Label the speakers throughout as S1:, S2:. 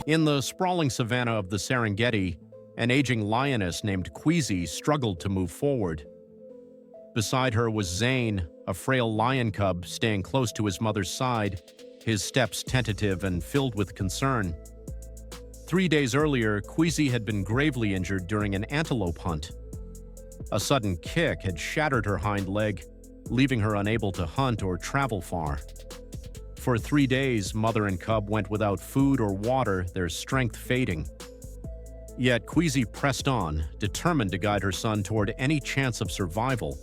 S1: In the sprawling savanna of the Serengeti, an aging lioness named Queasy struggled to move forward. Beside her was Zane, a frail lion cub staying close to his mother's side, his steps tentative and filled with concern. 3 days earlier, Queasy had been gravely injured during an antelope hunt. A sudden kick had shattered her hind leg, leaving her unable to hunt or travel far. For 3 days, mother and cub went without food or water, their strength fading. Yet Queasy pressed on, determined to guide her son toward any chance of survival.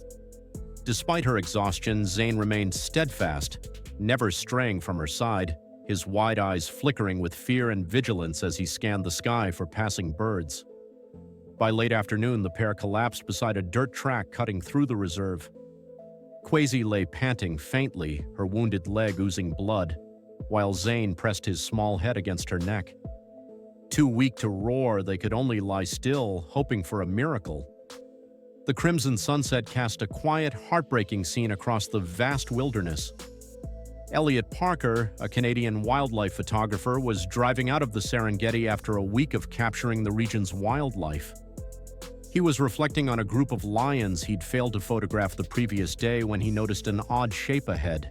S1: Despite her exhaustion, Zane remained steadfast, never straying from her side, his wide eyes flickering with fear and vigilance as he scanned the sky for passing birds. By late afternoon, the pair collapsed beside a dirt track cutting through the reserve. Queasy lay panting faintly, her wounded leg oozing blood, while Zane pressed his small head against her neck. Too weak to roar, they could only lie still, hoping for a miracle. The crimson sunset cast a quiet, heartbreaking scene across the vast wilderness. Elliot Parker, a Canadian wildlife photographer, was driving out of the Serengeti after a week of capturing the region's wildlife. He was reflecting on a group of lions he'd failed to photograph the previous day when he noticed an odd shape ahead.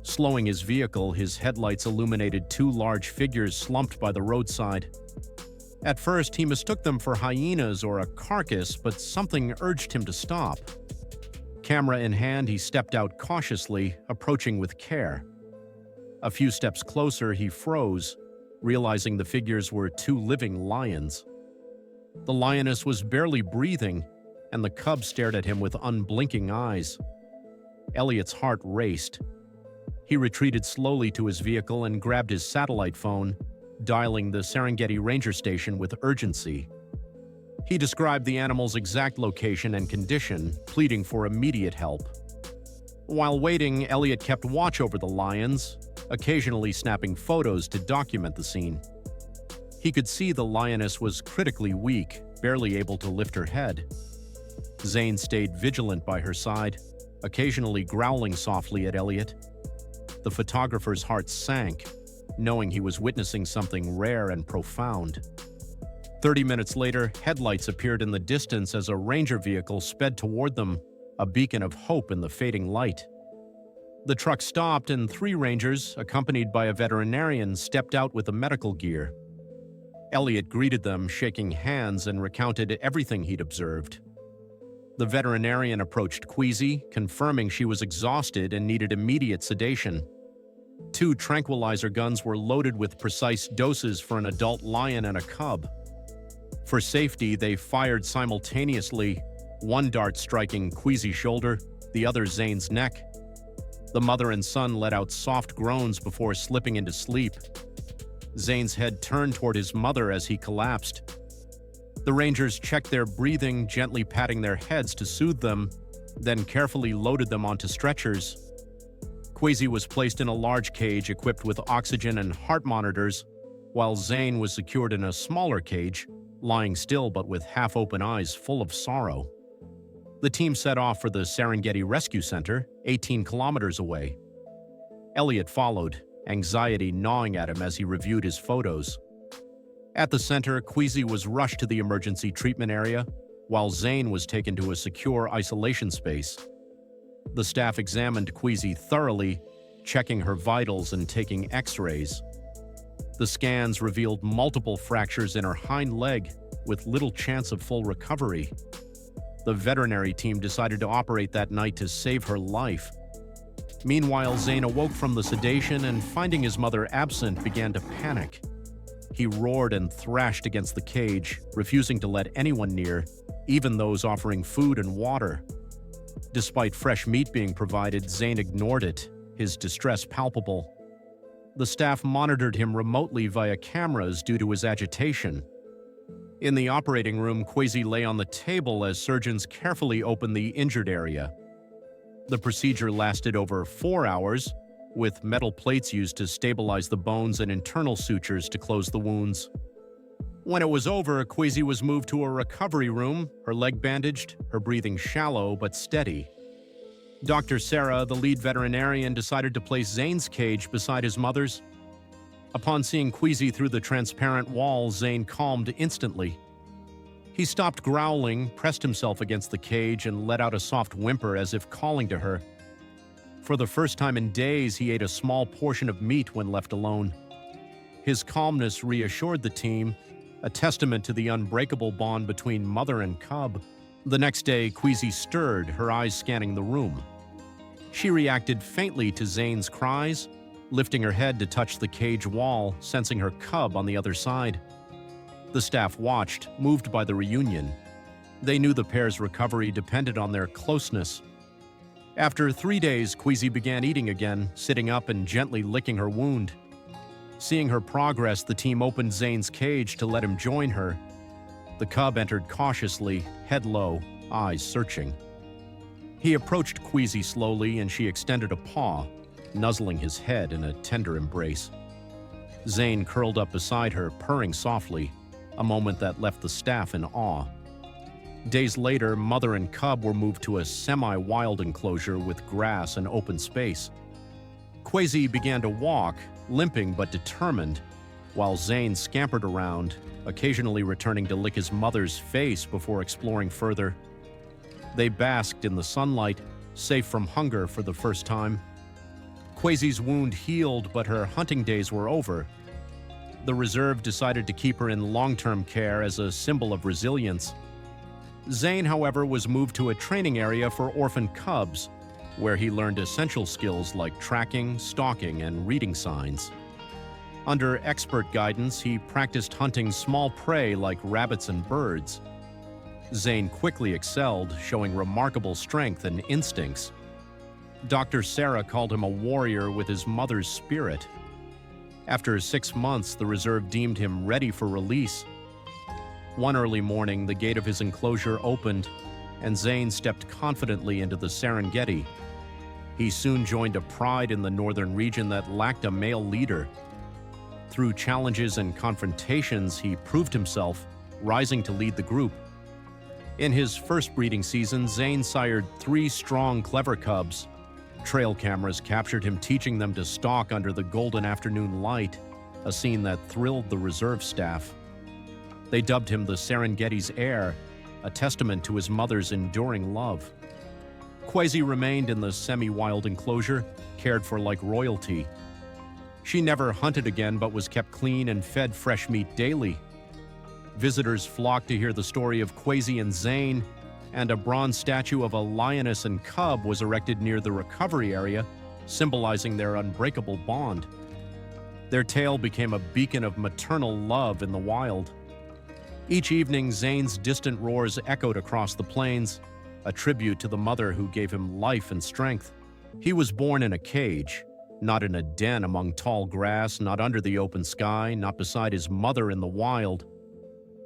S1: Slowing his vehicle, his headlights illuminated two large figures slumped by the roadside. At first, he mistook them for hyenas or a carcass, but something urged him to stop. Camera in hand, he stepped out cautiously, approaching with care. A few steps closer, he froze, realizing the figures were two living lions. The lioness was barely breathing, and the cub stared at him with unblinking eyes. Elliot's heart raced. He retreated slowly to his vehicle and grabbed his satellite phone, dialing the Serengeti Ranger Station with urgency. He described the animal's exact location and condition, pleading for immediate help. While waiting, Elliot kept watch over the lions, occasionally snapping photos to document the scene. He could see the lioness was critically weak, barely able to lift her head. Zane stayed vigilant by her side, occasionally growling softly at Elliot. The photographer's heart sank, knowing he was witnessing something rare and profound. 30 minutes later, headlights appeared in the distance as a ranger vehicle sped toward them, a beacon of hope in the fading light. The truck stopped and 3 rangers, accompanied by a veterinarian, stepped out with the medical gear. Elliot greeted them, shaking hands, and recounted everything he'd observed. The veterinarian approached Queasy, confirming she was exhausted and needed immediate sedation. 2 tranquilizer guns were loaded with precise doses for an adult lion and a cub. For safety, they fired simultaneously, one dart striking Queasy's shoulder, the other Zane's neck. The mother and son let out soft groans before slipping into sleep. Zane's head turned toward his mother as he collapsed. The rangers checked their breathing, gently patting their heads to soothe them, then carefully loaded them onto stretchers. Queasy was placed in a large cage equipped with oxygen and heart monitors, while Zane was secured in a smaller cage, lying still but with half-open eyes full of sorrow. The team set off for the Serengeti Rescue Center, 18 kilometers away. Elliot followed, anxiety gnawing at him as he reviewed his photos. At the center, Queasy was rushed to the emergency treatment area, while Zane was taken to a secure isolation space. The staff examined Queasy thoroughly, checking her vitals and taking x-rays. The scans revealed multiple fractures in her hind leg, with little chance of full recovery. The veterinary team decided to operate that night to save her life. Meanwhile, Zane awoke from the sedation and, finding his mother absent, began to panic. He roared and thrashed against the cage, refusing to let anyone near, even those offering food and water. Despite fresh meat being provided, Zane ignored it, his distress palpable. The staff monitored him remotely via cameras due to his agitation. In the operating room, Queasy lay on the table as surgeons carefully opened the injured area. The procedure lasted over 4 hours, with metal plates used to stabilize the bones and internal sutures to close the wounds. When it was over, Queasy was moved to a recovery room, her leg bandaged, her breathing shallow but steady. Dr. Sarah, the lead veterinarian, decided to place Zane's cage beside his mother's. Upon seeing Queasy through the transparent wall, Zane calmed instantly. He stopped growling, pressed himself against the cage, and let out a soft whimper as if calling to her. For the first time in days, he ate a small portion of meat when left alone. His calmness reassured the team, a testament to the unbreakable bond between mother and cub. The next day, Queasy stirred, her eyes scanning the room. She reacted faintly to Zane's cries, lifting her head to touch the cage wall, sensing her cub on the other side. The staff watched, moved by the reunion. They knew the pair's recovery depended on their closeness. After 3 days, Queasy began eating again, sitting up and gently licking her wound. Seeing her progress, the team opened Zane's cage to let him join her. The cub entered cautiously, head low, eyes searching. He approached Queasy slowly, and she extended a paw, nuzzling his head in a tender embrace. Zane curled up beside her, purring softly, a moment that left the staff in awe. Days later, mother and cub were moved to a semi-wild enclosure with grass and open space. Queasy began to walk, limping but determined, while Zane scampered around, occasionally returning to lick his mother's face before exploring further. They basked in the sunlight, safe from hunger for the first time. Queasy's wound healed, but her hunting days were over. The reserve decided to keep her in long-term care as a symbol of resilience. Zane, however, was moved to a training area for orphan cubs, where he learned essential skills like tracking, stalking, and reading signs. Under expert guidance, he practiced hunting small prey like rabbits and birds. Zane quickly excelled, showing remarkable strength and instincts. Dr. Sarah called him a warrior with his mother's spirit. After 6 months, the reserve deemed him ready for release. One early morning, the gate of his enclosure opened, and Zane stepped confidently into the Serengeti. He soon joined a pride in the northern region that lacked a male leader. Through challenges and confrontations, he proved himself, rising to lead the group. In his first breeding season, Zane sired 3 strong, clever cubs. Trail cameras captured him teaching them to stalk under the golden afternoon light, a scene that thrilled the reserve staff. They dubbed him the Serengeti's heir, a testament to his mother's enduring love. Queasy remained in the semi-wild enclosure, cared for like royalty. She never hunted again but was kept clean and fed fresh meat daily. Visitors flocked to hear the story of Queasy and Zane, and a bronze statue of a lioness and cub was erected near the recovery area, symbolizing their unbreakable bond. Their tale became a beacon of maternal love in the wild. Each evening, Zane's distant roars echoed across the plains, a tribute to the mother who gave him life and strength. He was born in a cage, not in a den among tall grass, not under the open sky, not beside his mother in the wild.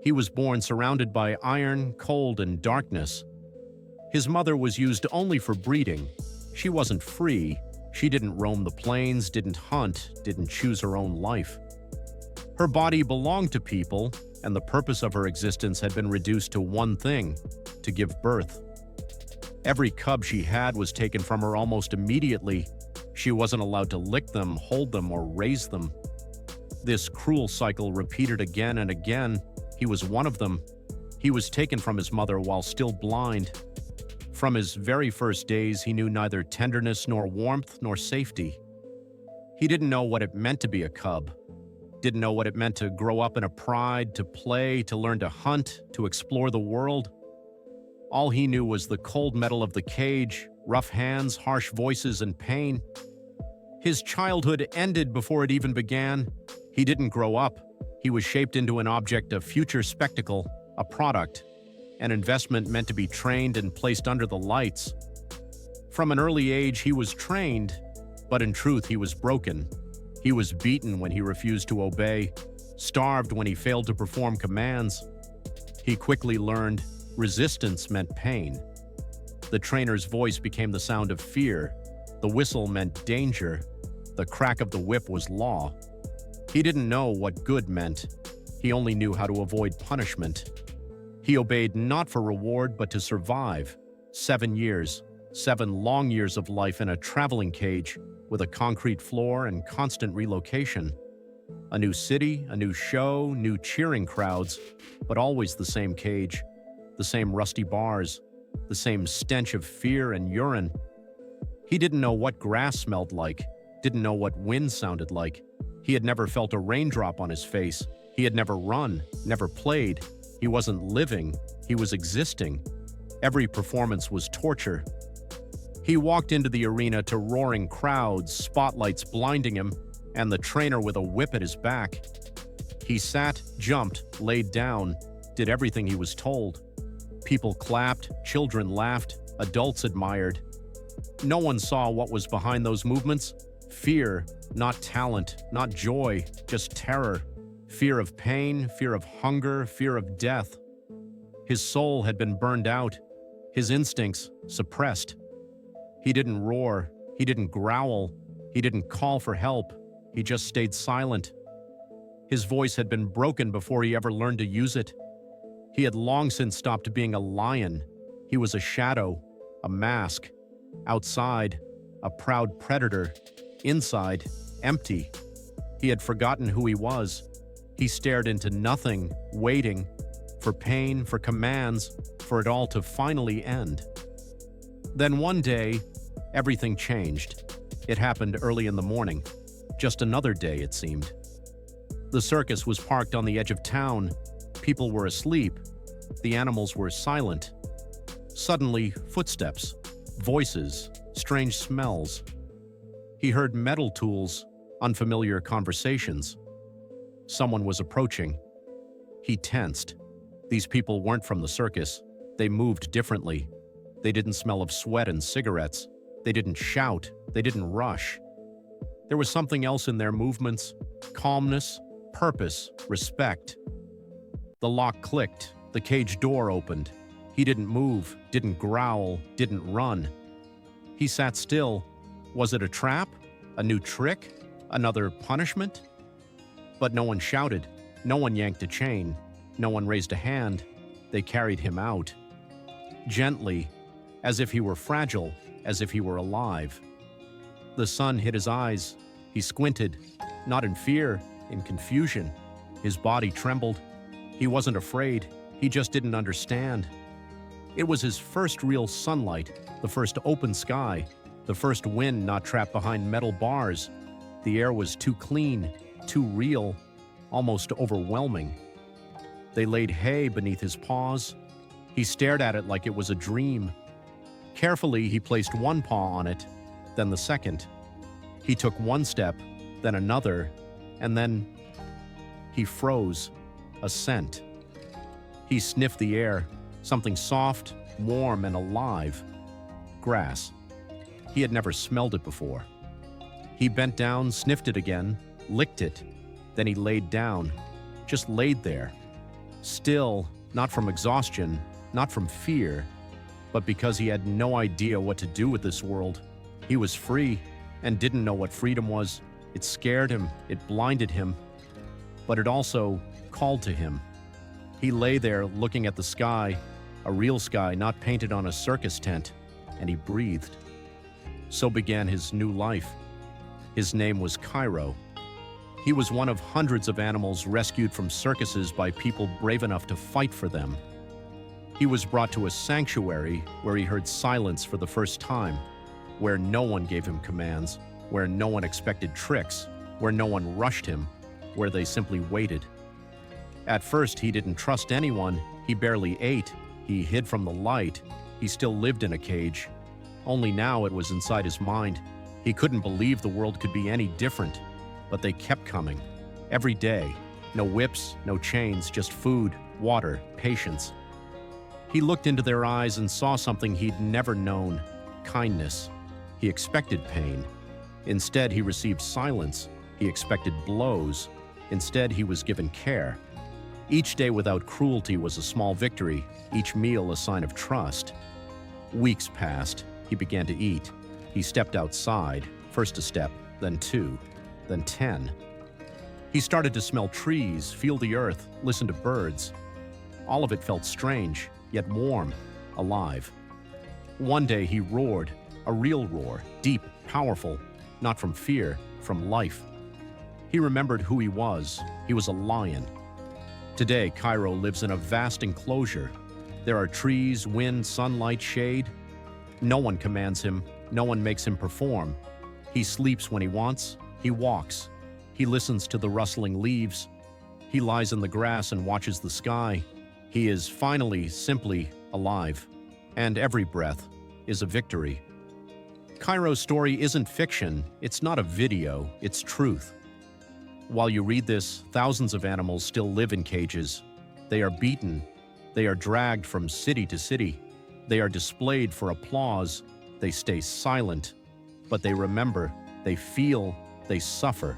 S1: He was born surrounded by iron, cold, and darkness. His mother was used only for breeding. She wasn't free. She didn't roam the plains, didn't hunt, didn't choose her own life. Her body belonged to people, and the purpose of her existence had been reduced to one thing: to give birth. Every cub she had was taken from her almost immediately. She wasn't allowed to lick them, hold them, or raise them. This cruel cycle repeated again and again. He was one of them. He was taken from his mother while still blind. From his very first days, he knew neither tenderness nor warmth nor safety. He didn't know what it meant to be a cub. Didn't know what it meant to grow up in a pride, to play, to learn to hunt, to explore the world. All he knew was the cold metal of the cage, rough hands, harsh voices, and pain. His childhood ended before it even began. He didn't grow up. He was shaped into an object of future spectacle, a product, an investment meant to be trained and placed under the lights. From an early age, he was trained, but in truth, he was broken. He was beaten when he refused to obey, starved when he failed to perform commands. He quickly learned resistance meant pain. The trainer's voice became the sound of fear. The whistle meant danger. The crack of the whip was law. He didn't know what good meant. He only knew how to avoid punishment. He obeyed not for reward, but to survive. 7 years, 7 long years of life in a traveling cage with a concrete floor and constant relocation. A new city, a new show, new cheering crowds, but always the same cage, the same rusty bars, the same stench of fear and urine. He didn't know what grass smelled like, didn't know what wind sounded like. He had never felt a raindrop on his face. He had never run, never played. He wasn't living, he was existing. Every performance was torture. He walked into the arena to roaring crowds, spotlights blinding him, and the trainer with a whip at his back. He sat, jumped, laid down, did everything he was told. People clapped, children laughed, adults admired. No one saw what was behind those movements. Fear, not talent, not joy, just terror. Fear of pain, fear of hunger, fear of death. His soul had been burned out, his instincts suppressed. He didn't roar, he didn't growl, he didn't call for help, he just stayed silent. His voice had been broken before he ever learned to use it. He had long since stopped being a lion. He was a shadow, a mask. Outside, a proud predator. Inside, empty. He had forgotten who he was. He stared into nothing, waiting for pain, for commands, for it all to finally end. Then one day, everything changed. It happened early in the morning. Just another day, it seemed. The circus was parked on the edge of town. People were asleep. The animals were silent. Suddenly, footsteps, voices, strange smells. He heard metal tools, unfamiliar conversations. Someone was approaching. He tensed. These people weren't from the circus. They moved differently. They didn't smell of sweat and cigarettes. They didn't shout. They didn't rush. There was something else in their movements: calmness, purpose, respect. The lock clicked. The cage door opened. He didn't move, didn't growl, didn't run. He sat still. Was it a trap? A new trick? Another punishment? But no one shouted. No one yanked a chain. No one raised a hand. They carried him out. Gently, as if he were fragile, as if he were alive. The sun hit his eyes. He squinted, not in fear, in confusion. His body trembled. He wasn't afraid. He just didn't understand. It was his first real sunlight, the first open sky, the first wind not trapped behind metal bars. The air was too clean, too real, almost overwhelming. They laid hay beneath his paws. He stared at it like it was a dream. Carefully, he placed one paw on it, then the second. He took one step, then another, and then he froze, a scent. He sniffed the air, something soft, warm, and alive. Grass. He had never smelled it before. He bent down, sniffed it again, licked it. Then he laid down, just laid there. Still, not from exhaustion, not from fear, but because he had no idea what to do with this world. He was free and didn't know what freedom was. It scared him, it blinded him, but it also called to him. He lay there looking at the sky, a real sky not painted on a circus tent, and he breathed. So began his new life. His name was Cairo. He was one of hundreds of animals rescued from circuses by people brave enough to fight for them. He was brought to a sanctuary where he heard silence for the first time, where no one gave him commands, where no one expected tricks, where no one rushed him, where they simply waited. At first, he didn't trust anyone. He barely ate. He hid from the light. He still lived in a cage. Only now it was inside his mind. He couldn't believe the world could be any different. But they kept coming. Every day. No whips, no chains, just food, water, patience. He looked into their eyes and saw something he'd never known: kindness. He expected pain. Instead, he received silence. He expected blows. Instead, he was given care. Each day without cruelty was a small victory, each meal a sign of trust. Weeks passed. He began to eat. He stepped outside, first a step, then two, then 10. He started to smell trees, feel the earth, listen to birds. All of it felt strange, yet warm, alive. One day he roared, a real roar, deep, powerful, not from fear, from life. He remembered who he was. He was a lion. Today, Cairo lives in a vast enclosure. There are trees, wind, sunlight, shade. No one commands him. No one makes him perform. He sleeps when he wants. He walks. He listens to the rustling leaves. He lies in the grass and watches the sky. He is finally, simply alive. And every breath is a victory. Cairo's story isn't fiction. It's not a video. It's truth. While you read this, thousands of animals still live in cages. They are beaten. They are dragged from city to city. They are displayed for applause. They stay silent. But they remember, they feel, they suffer.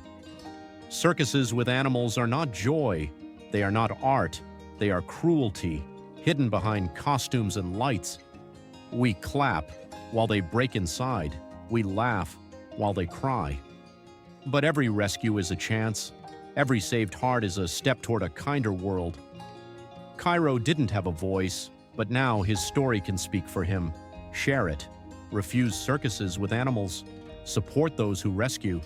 S1: Circuses with animals are not joy. They are not art. They are cruelty, hidden behind costumes and lights. We clap while they break inside. We laugh while they cry. But every rescue is a chance. Every saved heart is a step toward a kinder world. Cairo didn't have a voice, but now his story can speak for him. Share it. Refuse circuses with animals. Support those who rescue.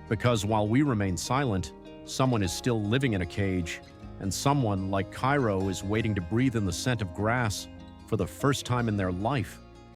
S1: Because while we remain silent, someone is still living in a cage, and someone like Cairo is waiting to breathe in the scent of grass for the first time in their life.